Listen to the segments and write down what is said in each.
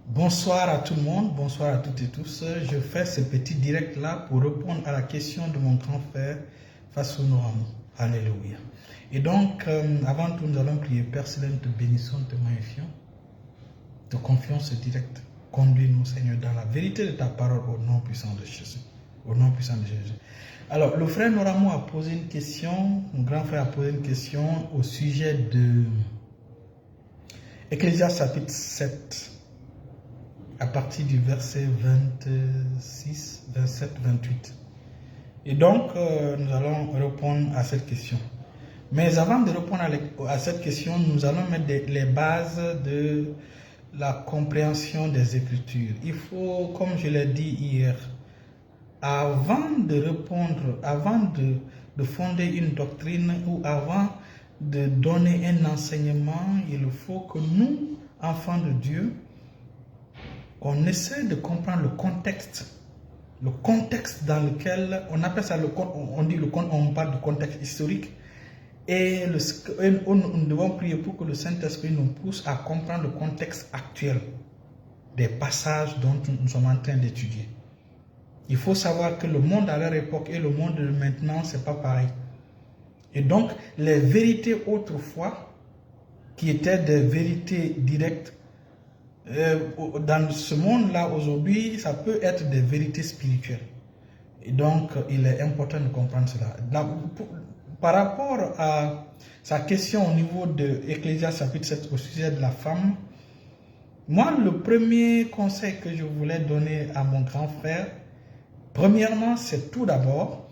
Bonsoir à tout le monde, bonsoir à toutes et tous. Je fais ce petit direct là pour répondre à la question de mon grand frère Fassou Noamou. Alléluia. Et donc, avant tout, nous allons prier. Père Céleste, te bénissons, te magnifions, te confions ce direct. Conduis-nous, Seigneur, dans la vérité de ta parole au nom puissant de Jésus. Au nom puissant de Jésus. Alors, le frère Noamou a posé une question, mon grand frère a posé une question au sujet de Ecclésiaste chapitre 7. À partir du verset 26, 27, 28. Et donc, nous allons répondre à cette question. Mais avant de répondre à cette question, nous allons mettre les bases de la compréhension des Écritures. Il faut, comme je l'ai dit hier, avant de répondre, avant de fonder une doctrine ou avant de donner un enseignement, il faut que nous, enfants de Dieu, on essaie de comprendre le contexte dans lequel, on appelle ça on parle du contexte historique, et nous devons prier pour que le Saint-Esprit nous pousse à comprendre le contexte actuel des passages dont nous sommes en train d'étudier. Il faut savoir que le monde à leur époque et le monde de maintenant, c'est pas pareil. Et donc, les vérités autrefois, qui étaient des vérités directes, dans ce monde-là, aujourd'hui, ça peut être des vérités spirituelles. Et donc, il est important de comprendre cela. Par rapport à sa question au niveau de Ecclésiaste chapitre 7 au sujet de la femme, moi, le premier conseil que je voulais donner à mon grand frère, premièrement, c'est tout d'abord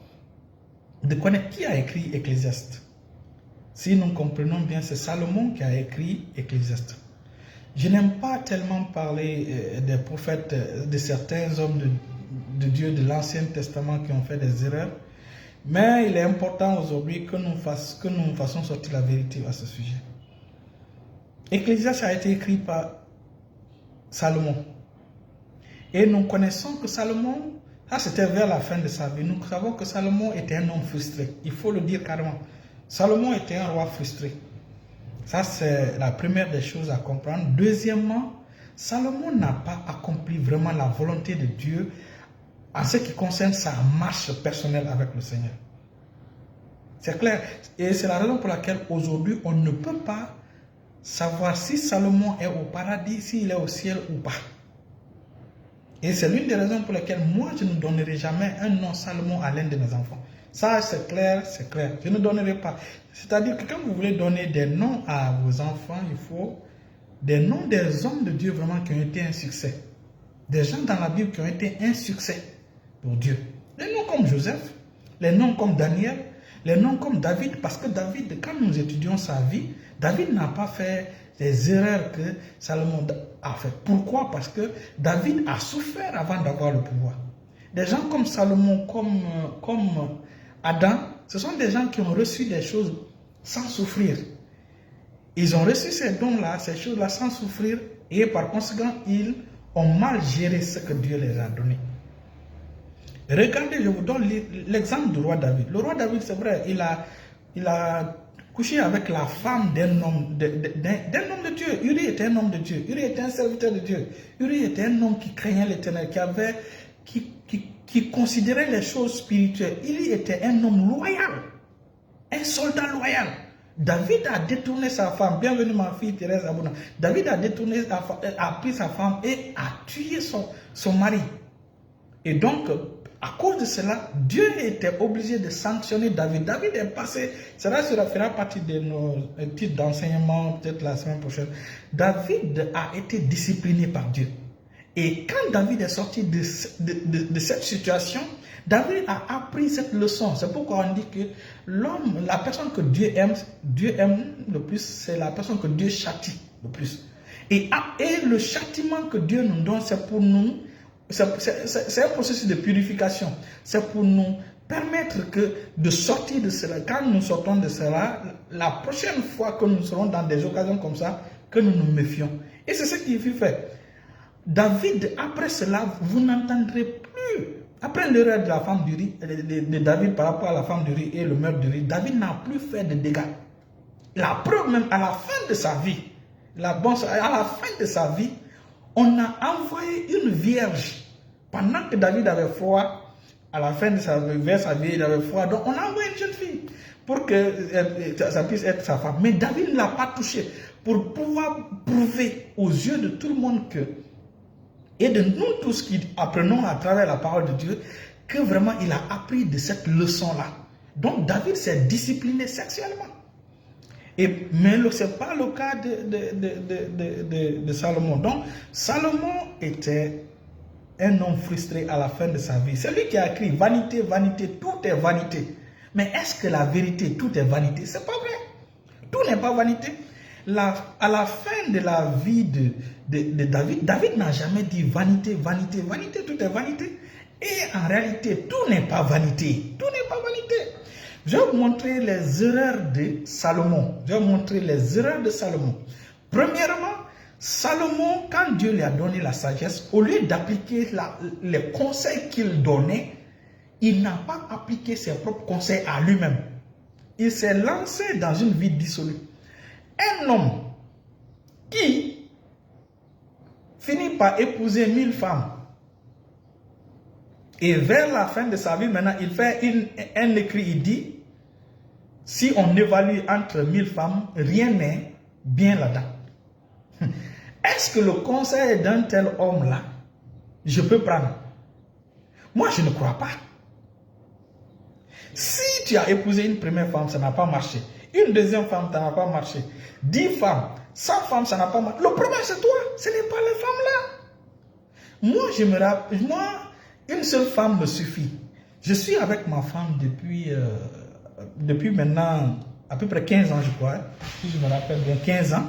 de connaître qui a écrit Ecclésiaste. Si nous comprenons bien, c'est Salomon qui a écrit Ecclésiaste. Je n'aime pas tellement parler des prophètes, de certains hommes de Dieu de l'Ancien Testament qui ont fait des erreurs, mais il est important aujourd'hui que nous fassions sortir la vérité à ce sujet. Ecclésiaste a été écrit par Salomon. Et nous connaissons que Salomon, ça c'était vers la fin de sa vie, nous savons que Salomon était un homme frustré. Il faut le dire carrément. Salomon était un roi frustré. Ça, c'est la première des choses à comprendre. Deuxièmement, Salomon n'a pas accompli vraiment la volonté de Dieu en ce qui concerne sa marche personnelle avec le Seigneur. C'est clair. Et c'est la raison pour laquelle aujourd'hui, on ne peut pas savoir si Salomon est au paradis, s'il est au ciel ou pas. Et c'est l'une des raisons pour lesquelles moi, je ne donnerai jamais un nom Salomon à l'un de mes enfants. Ça, c'est clair, c'est clair. Je ne donnerai pas. C'est-à-dire que quand vous voulez donner des noms à vos enfants, il faut des noms des hommes de Dieu vraiment qui ont été un succès. Des gens dans la Bible qui ont été un succès pour Dieu. Les noms comme Joseph, les noms comme Daniel, les noms comme David, parce que David, quand nous étudions sa vie, David n'a pas fait les erreurs que Salomon a fait. Pourquoi? Parce que David a souffert avant d'avoir le pouvoir. Des gens comme Salomon, comme Adam, ce sont des gens qui ont reçu des choses sans souffrir. Ils ont reçu ces dons-là, ces choses-là sans souffrir, et par conséquent, ils ont mal géré ce que Dieu les a donné. Regardez, je vous donne l'exemple du roi David. Le roi David, c'est vrai, il a couché avec la femme d'un homme de Dieu. Uri était un homme de Dieu. Uri était un serviteur de Dieu. Uri était un homme qui craignait l'Éternel, qui considérait les choses spirituelles. Il était un homme loyal, un soldat loyal. David a détourné sa femme. Bienvenue ma fille Thérèse Abouna. David a pris sa femme et a tué son mari. Et donc, à cause de cela, Dieu était obligé de sanctionner David. David est passé, cela fera partie de nos titres d'enseignement, peut-être la semaine prochaine. David a été discipliné par Dieu. Et quand David est sorti de cette situation, David a appris cette leçon. C'est pourquoi on dit que la personne que Dieu aime le plus, c'est la personne que Dieu châtie le plus. Et le châtiment que Dieu nous donne, c'est pour nous, c'est un processus de purification. C'est pour nous permettre de sortir de cela. Quand nous sortons de cela, la prochaine fois que nous serons dans des occasions comme ça, que nous nous méfions. Et c'est ce qu'il fut fait. David, après cela, vous n'entendrez plus. Après l'erreur de la femme d'Uri, de David par rapport à la femme d'Uri et le meurtre d'Uri, David n'a plus fait de dégâts. La preuve même, à la fin de sa vie, à la fin de sa vie, On a envoyé une vierge pendant que David avait froid. À la fin de sa vie, il avait froid. Donc, on a envoyé une jeune fille pour que ça puisse être sa femme. Mais David ne l'a pas touchée pour pouvoir prouver aux yeux de tout le monde que, et de nous tous qui apprenons à travers la parole de Dieu, que vraiment il a appris de cette leçon-là. Donc, David s'est discipliné sexuellement. Mais ce n'est pas le cas de Salomon. Donc, Salomon était un homme frustré à la fin de sa vie. C'est lui qui a écrit vanité, vanité, tout est vanité. Mais est-ce que la vérité, tout est vanité? C'est pas vrai. Tout n'est pas vanité. À la fin de la vie de David, David n'a jamais dit vanité, vanité, vanité, tout est vanité. Et en réalité, tout n'est pas vanité. Tout n'est pas vanité. Je vais vous montrer les erreurs de Salomon. Je vais vous montrer les erreurs de Salomon. Premièrement, Salomon, quand Dieu lui a donné la sagesse, au lieu d'appliquer les conseils qu'il donnait, il n'a pas appliqué ses propres conseils à lui-même. Il s'est lancé dans une vie dissolue. Un homme qui finit par épouser 1000 femmes, et vers la fin de sa vie, maintenant, il fait un écrit, il dit, si on évalue entre 1000 femmes, rien n'est bien là-dedans. Est-ce que le conseil d'un tel homme-là, je peux prendre? Moi, je ne crois pas. Si tu as épousé une première femme, ça n'a pas marché. Une deuxième femme, ça n'a pas marché. 10 femmes, 100 femmes, ça n'a pas marché. Le problème, c'est toi. Ce n'est pas les femmes-là. Moi, une seule femme me suffit. Je suis avec ma femme depuis maintenant à peu près 15 ans, je crois. Si je me rappelle bien, 15 ans.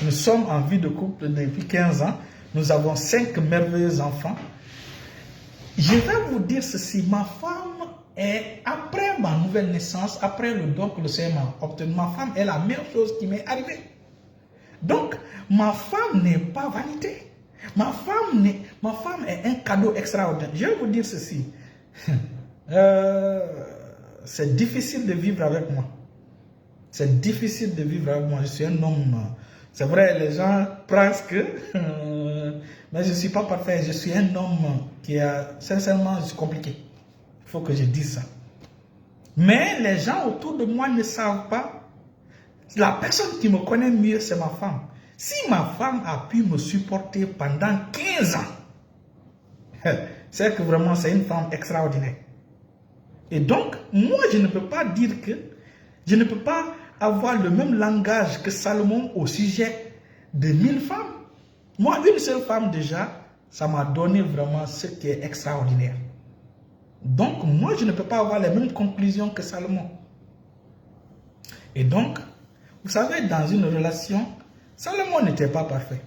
Nous sommes en vie de couple depuis 15 ans. Nous avons 5 merveilleux enfants. Je vais vous dire ceci. Ma femme est, après ma nouvelle naissance, après le don que le Seigneur m'a obtenu, ma femme est la meilleure chose qui m'est arrivée. Donc, ma femme n'est pas vanité. Ma femme est un cadeau extraordinaire. Je vais vous dire ceci. C'est difficile de vivre avec moi. C'est difficile de vivre avec moi. Je suis un homme. C'est vrai, les gens pensent que. Mais je ne suis pas parfait. Je suis un homme qui a. Sincèrement, c'est compliqué. Il faut que je dise ça. Mais les gens autour de moi ne savent pas. La personne qui me connaît mieux, c'est ma femme. Si ma femme a pu me supporter pendant 15 ans, c'est que vraiment c'est une femme extraordinaire. Et donc, moi je ne peux pas dire que, je ne peux pas avoir le même langage que Salomon au sujet de 1000 femmes. Moi, une seule femme déjà, ça m'a donné vraiment ce qui est extraordinaire. Donc, moi je ne peux pas avoir les mêmes conclusions que Salomon. Et donc, vous savez, dans une relation, Salomon n'était pas parfait.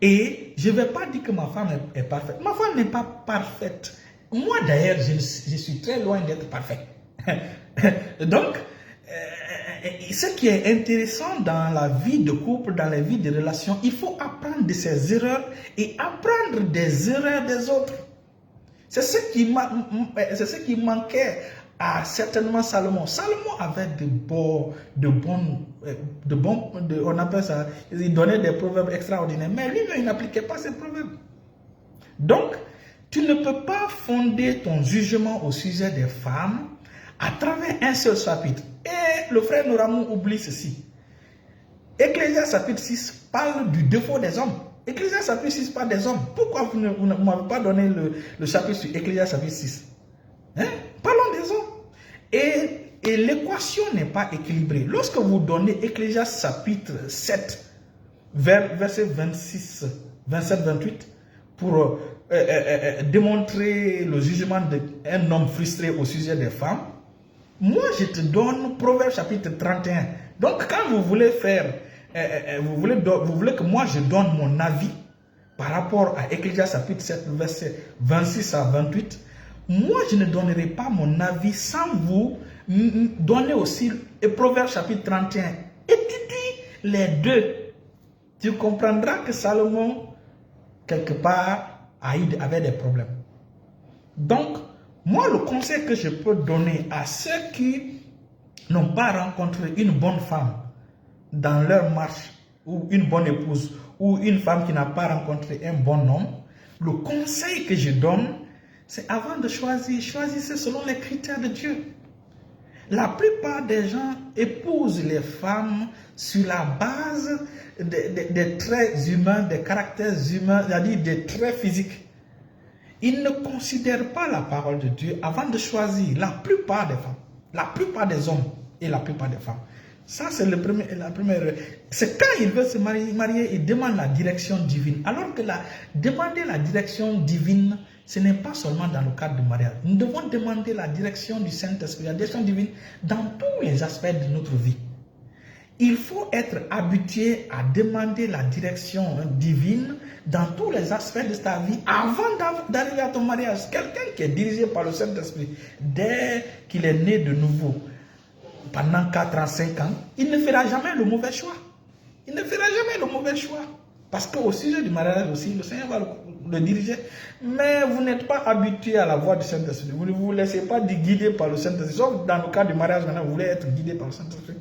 Et je ne vais pas dire que ma femme est parfaite. Ma femme n'est pas parfaite. Moi d'ailleurs, je suis très loin d'être parfait. Donc, ce qui est intéressant dans la vie de couple, dans la vie de relation, il faut apprendre de ses erreurs et apprendre des erreurs des autres. C'est ce qui manquait à certainement Salomon. Salomon avait on appelle ça, il donnait des proverbes extraordinaires, mais lui-même il n'appliquait pas ces proverbes. Donc, tu ne peux pas fonder ton jugement au sujet des femmes à travers un seul chapitre. Et le frère Noramou oublie ceci. Ecclésiaste chapitre 6 parle du défaut des hommes. Ecclésiaste chapitre 6 parle des hommes. Pourquoi vous ne m'avez pas donné le chapitre sur Ecclésiaste chapitre 6? Parlons des hommes. Et l'équation n'est pas équilibrée. Lorsque vous donnez Ecclésiaste chapitre 7, verset 26, 27-28, pour démontrer le jugement d'un homme frustré au sujet des femmes, moi je te donne Proverbe chapitre 31. Donc quand vous voulez faire, vous voulez que moi je donne mon avis par rapport à Ecclésiaste chapitre 7, verset 26 à 28, moi je ne donnerai pas mon avis sans vous donner aussi le Proverbe chapitre 31. Étudie les deux. Tu comprendras que Salomon, quelque part, avait des problèmes. Donc, moi, le conseil que je peux donner à ceux qui n'ont pas rencontré une bonne femme dans leur marche, ou une bonne épouse, ou une femme qui n'a pas rencontré un bon homme, le conseil que je donne, c'est avant de choisir, choisissez selon les critères de Dieu. La plupart des gens épousent les femmes sur la base des traits humains, des caractères humains, c'est-à-dire des traits physiques. Ils ne considèrent pas la parole de Dieu avant de choisir. La plupart des femmes, la plupart des hommes et la plupart des femmes. Ça, c'est la première. C'est quand ils veulent se marier, ils demandent la direction divine. Alors que demander la direction divine, ce n'est pas seulement dans le cadre du mariage. Nous devons demander la direction du Saint-Esprit, la direction divine dans tous les aspects de notre vie. Il faut être habitué à demander la direction divine dans tous les aspects de ta vie avant d'arriver à ton mariage. Quelqu'un qui est dirigé par le Saint-Esprit, dès qu'il est né de nouveau, pendant 4 ans, 5 ans, il ne fera jamais le mauvais choix. Il ne fera jamais le mauvais choix. Parce qu'au sujet du mariage aussi, le Seigneur va le diriger. Mais vous n'êtes pas habitué à la voix du Saint-Esprit. Vous ne vous laissez pas guider par le Saint-Esprit. Sauf dans le cas du mariage, maintenant, vous voulez être guidé par le Saint-Esprit.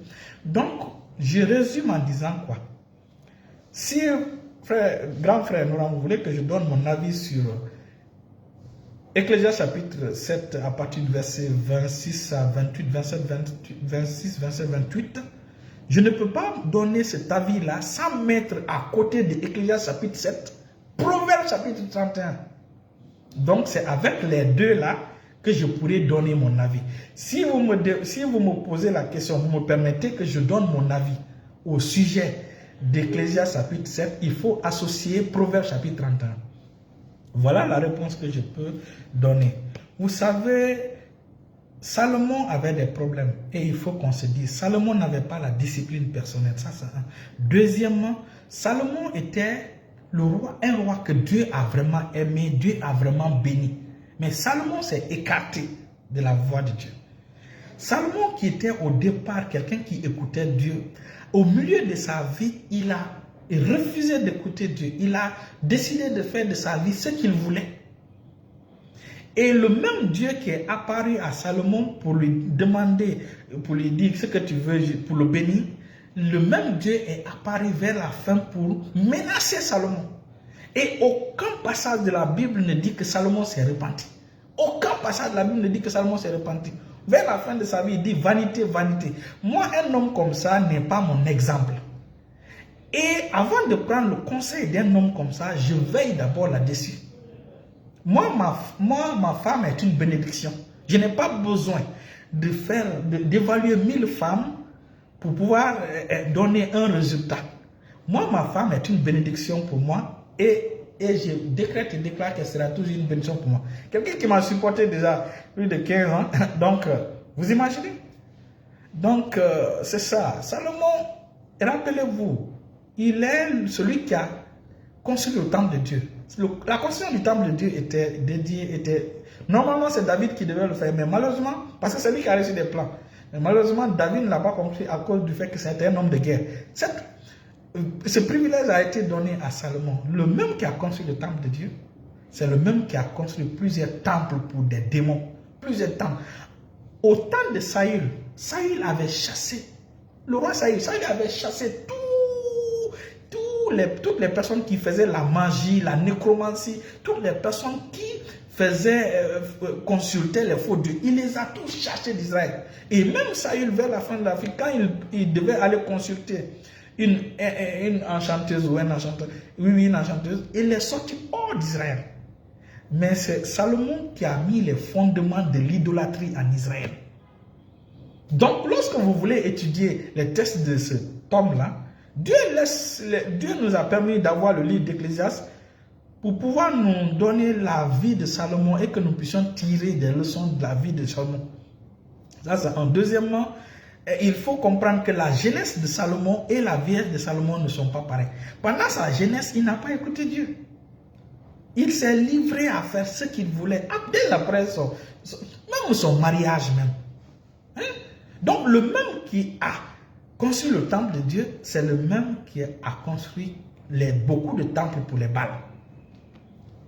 Donc, je résume en disant quoi? Si, grand frère Noran, vous voulez que je donne mon avis sur Ecclésiaste chapitre 7 à partir du verset 26 à 28, 26, 27, 28, je ne peux pas donner cet avis-là sans mettre à côté de Ecclésiaste chapitre 7, Proverbe chapitre 31. Donc c'est avec les deux là que je pourrais donner mon avis. Si vous me posez la question, vous me permettez que je donne mon avis au sujet d'Ecclésiaste chapitre 7, il faut associer Proverbe chapitre 31. Voilà la réponse que je peux donner. Vous savez, Salomon avait des problèmes et il faut qu'on se dise, Salomon n'avait pas la discipline personnelle. Ça, c'est un. Deuxièmement, Salomon était le roi, un roi que Dieu a vraiment aimé, Dieu a vraiment béni. Mais Salomon s'est écarté de la voix de Dieu. Salomon qui était au départ quelqu'un qui écoutait Dieu, au milieu de sa vie, il a refusé d'écouter Dieu. Il a décidé de faire de sa vie ce qu'il voulait. Et le même Dieu qui est apparu à Salomon pour lui demander, pour lui dire ce que tu veux, pour le bénir, le même Dieu est apparu vers la fin pour menacer Salomon. Et aucun passage de la Bible ne dit que Salomon s'est repenti. Aucun passage de la Bible ne dit que Salomon s'est repenti. Vers la fin de sa vie, il dit vanité, vanité. Moi, un homme comme ça n'est pas mon exemple. Et avant de prendre le conseil d'un homme comme ça, je veille d'abord là-dessus. Moi, ma femme est une bénédiction. Je n'ai pas besoin d'évaluer 1000 femmes pour pouvoir donner un résultat. Moi, ma femme est une bénédiction pour moi et je décrète et déclare qu'elle sera toujours une bénédiction pour moi. Quelqu'un qui m'a supporté déjà plus de 15 ans. Donc, vous imaginez? Donc, c'est ça. Salomon, rappelez-vous, il est celui qui a construit le temple de Dieu. La construction du temple de Dieu était... Normalement, c'est David qui devait le faire, mais malheureusement, parce que c'est lui qui a reçu des plans. Mais malheureusement, David ne l'a pas construit à cause du fait que c'était un homme de guerre. Ce privilège a été donné à Salomon. Le même qui a construit le temple de Dieu, c'est le même qui a construit plusieurs temples pour des démons. Plusieurs temples. Au temps de Saül, Saül avait chassé, le roi Saül avait chassé toutes les personnes qui faisaient la magie, la nécromancie, toutes les personnes qui consultaient les faux dieux. Il les a tous chassés d'Israël. Et même Saül, vers la fin de la vie, quand il devait aller consulter une enchanteuse ou un enchanteur, une enchanteuse, il est sorti hors d'Israël. Mais c'est Salomon qui a mis les fondements de l'idolâtrie en Israël. Donc, lorsque vous voulez étudier les textes de ce tome-là, Dieu nous a permis d'avoir le livre d'Ecclésiaste pour pouvoir nous donner la vie de Salomon et que nous puissions tirer des leçons de la vie de Salomon. Ça, c'est un. Deuxièmement, il faut comprendre que la jeunesse de Salomon et la vieillesse de Salomon ne sont pas pareilles. Pendant sa jeunesse, il n'a pas écouté Dieu. Il s'est livré à faire ce qu'il voulait, dès après son mariage même. Hein? Donc le même qui a construit le temple de Dieu, c'est le même qui a construit beaucoup de temples pour les Baals.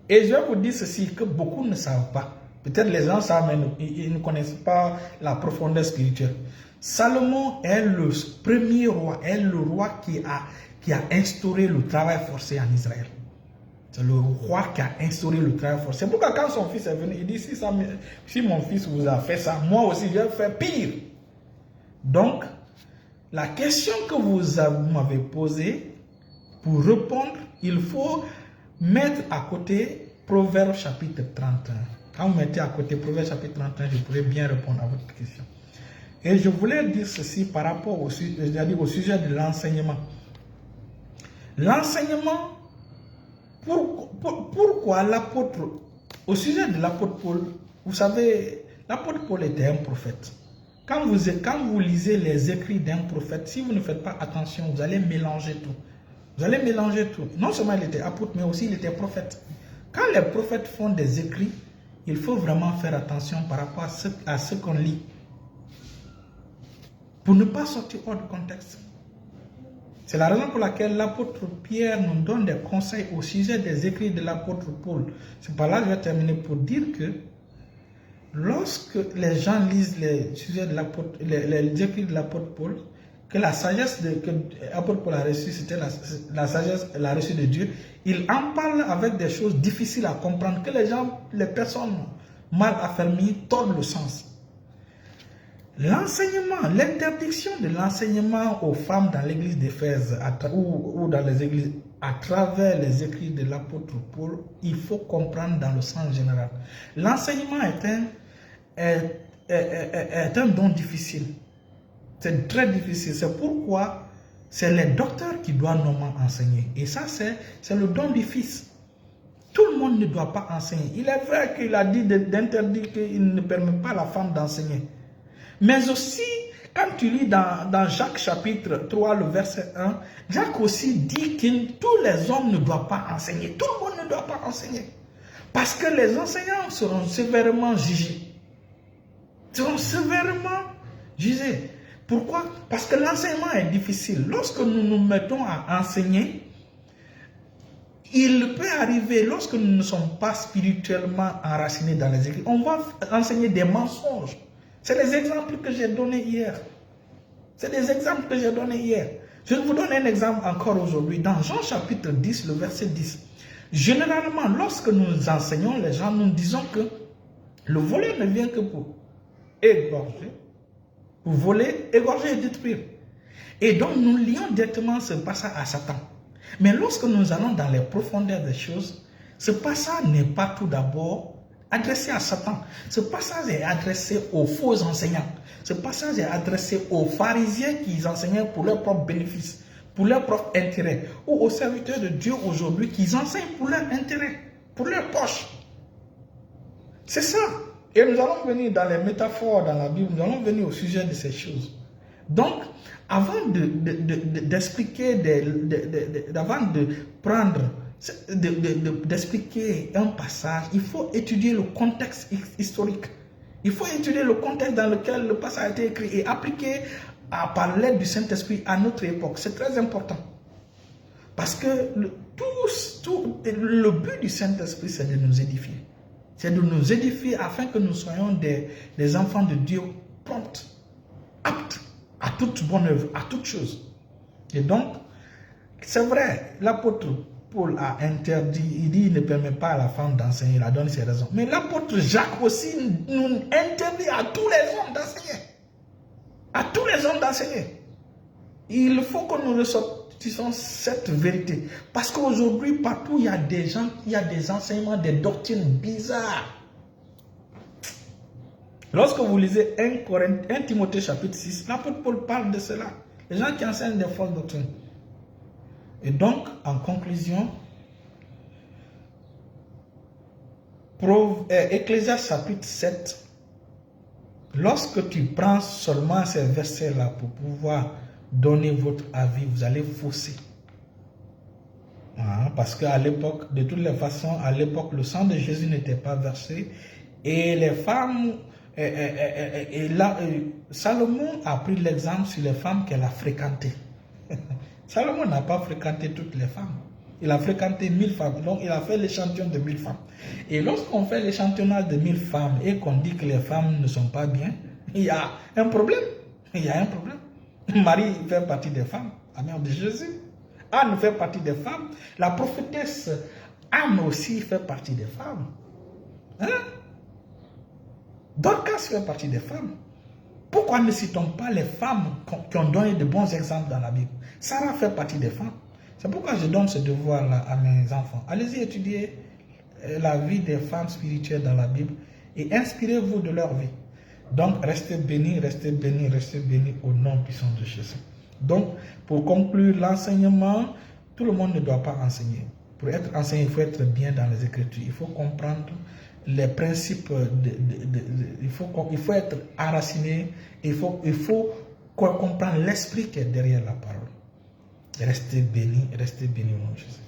Et je vais vous dire ceci, que beaucoup ne savent pas. Peut-être les gens savent, mais ils ne connaissent pas la profondeur spirituelle. Salomon est le premier roi, est le roi qui a instauré le travail forcé en Israël. C'est le roi qui a instauré le travail forcé. C'est pourquoi quand son fils est venu, il dit, si mon fils vous a fait ça, moi aussi je vais faire pire. Donc, la question que vous m'avez posée, pour répondre, il faut mettre à côté Proverbe chapitre 31. Quand vous mettez à côté Proverbe chapitre 31, je pourrai bien répondre à votre question. Et je voulais dire ceci par rapport au sujet de l'enseignement. L'enseignement, pourquoi l'apôtre, au sujet de l'apôtre Paul, vous savez, l'apôtre Paul était un prophète. Quand vous lisez les écrits d'un prophète, si vous ne faites pas attention, vous allez mélanger tout. Vous allez mélanger tout. Non seulement il était apôtre, mais aussi il était prophète. Quand les prophètes font des écrits, il faut vraiment faire attention par rapport à ce qu'on lit. Pour ne pas sortir hors de contexte. C'est la raison pour laquelle l'apôtre Pierre nous donne des conseils au sujet des écrits de l'apôtre Paul. C'est par là que je vais terminer pour dire que lorsque les gens lisent les sujets de l'apôtre, les écrits de l'apôtre Paul, que la sagesse que l'apôtre Paul a reçue, c'était la sagesse, la reçue de Dieu, il en parle avec des choses difficiles à comprendre, que les personnes mal affermies tordent le sens. L'enseignement, l'interdiction de l'enseignement aux femmes dans l'église d'Éphèse ou dans les églises à travers les écrits de l'apôtre Paul, il faut comprendre dans le sens général. L'enseignement est un don difficile. C'est très difficile. C'est pourquoi c'est les docteurs qui doivent normalement enseigner. Et ça, c'est le don du Fils. Tout le monde ne doit pas enseigner. Il est vrai qu'il a dit d'interdire qu'il ne permet pas à la femme d'enseigner. Mais aussi, quand tu lis dans Jacques chapitre 3, le verset 1, Jacques aussi dit que tous les hommes ne doivent pas enseigner. Tout le monde ne doit pas enseigner. Parce que les enseignants seront sévèrement jugés. Seront sévèrement jugés. Pourquoi? Parce que l'enseignement est difficile. Lorsque nous nous mettons à enseigner, il peut arriver, lorsque nous ne sommes pas spirituellement enracinés dans les écrits, on va enseigner des mensonges. C'est les exemples que j'ai donnés hier. C'est des exemples que j'ai donnés hier. Je vous donne un exemple encore aujourd'hui. Dans Jean chapitre 10, le verset 10. Généralement, lorsque nous enseignons les gens, nous disons que le voleur ne vient que pour égorger, pour voler, égorger et détruire. Et donc, nous lions directement ce passage à Satan. Mais lorsque nous allons dans les profondeurs des choses, ce passage n'est pas tout d'abord adressé à Satan. Ce passage est adressé aux faux enseignants. Ce passage est adressé aux pharisiens qui enseignaient pour leur propre bénéfice, pour leur propre intérêt, ou aux serviteurs de Dieu aujourd'hui qui enseignent pour leur intérêt, pour leur poche. C'est ça. Et nous allons venir dans les métaphores dans la Bible, nous allons venir au sujet de ces choses. Donc, avant d'expliquer, avant de prendre, d'expliquer un passage, il faut étudier le contexte historique. Il faut étudier le contexte dans lequel le passage a été écrit et appliquer par l'aide du Saint-Esprit à notre époque. C'est très important. Parce que le but du Saint-Esprit, c'est de nous édifier. C'est de nous édifier afin que nous soyons des enfants de Dieu prompts, aptes à toute bonne œuvre, à toute chose. Et donc, c'est vrai, l'apôtre Paul a interdit, il dit, il ne permet pas à la femme d'enseigner, il a donné ses raisons. Mais l'apôtre Jacques aussi nous interdit à tous les hommes d'enseigner. À tous les hommes d'enseigner. Il faut que nous ressortissions cette vérité. Parce qu'aujourd'hui, partout, il y a des gens, il y a des enseignements, des doctrines bizarres. Lorsque vous lisez 1 Timothée chapitre 6, l'apôtre Paul parle de cela. Les gens qui enseignent des fausses doctrines. Et donc, en conclusion, Ecclésiaste chapitre 7, lorsque tu prends seulement ces versets-là pour pouvoir donner votre avis, vous allez fausser. Parce qu'à l'époque, de toutes les façons, à l'époque, le sang de Jésus n'était pas versé. Et les femmes, Salomon a pris l'exemple sur les femmes qu'elle a fréquentées. Salomon n'a pas fréquenté toutes les femmes. Il a fréquenté 1000 femmes. Donc, il a fait l'échantillon de 1000 femmes. Et lorsqu'on fait l'échantillonnage de 1000 femmes et qu'on dit que les femmes ne sont pas bien, il y a un problème. Il y a un problème. Marie fait partie des femmes, la mère de Jésus. Anne fait partie des femmes. La prophétesse Anne aussi fait partie des femmes. Hein? Dorcas fait partie des femmes. Pourquoi ne citons pas les femmes qui ont donné de bons exemples dans la Bible? Sarah fait partie des femmes. C'est pourquoi je donne ce devoir-là à mes enfants. Allez-y étudier la vie des femmes spirituelles dans la Bible et inspirez-vous de leur vie. Donc, restez bénis, restez bénis, restez bénis au nom puissant de Jésus. Donc, pour conclure l'enseignement, tout le monde ne doit pas enseigner. Pour être enseigné, il faut être bien dans les Écritures. Il faut comprendre les principes, il faut être enraciné, il faut comprendre l'esprit qui est derrière la parole. Restez bénis au nom de Jésus.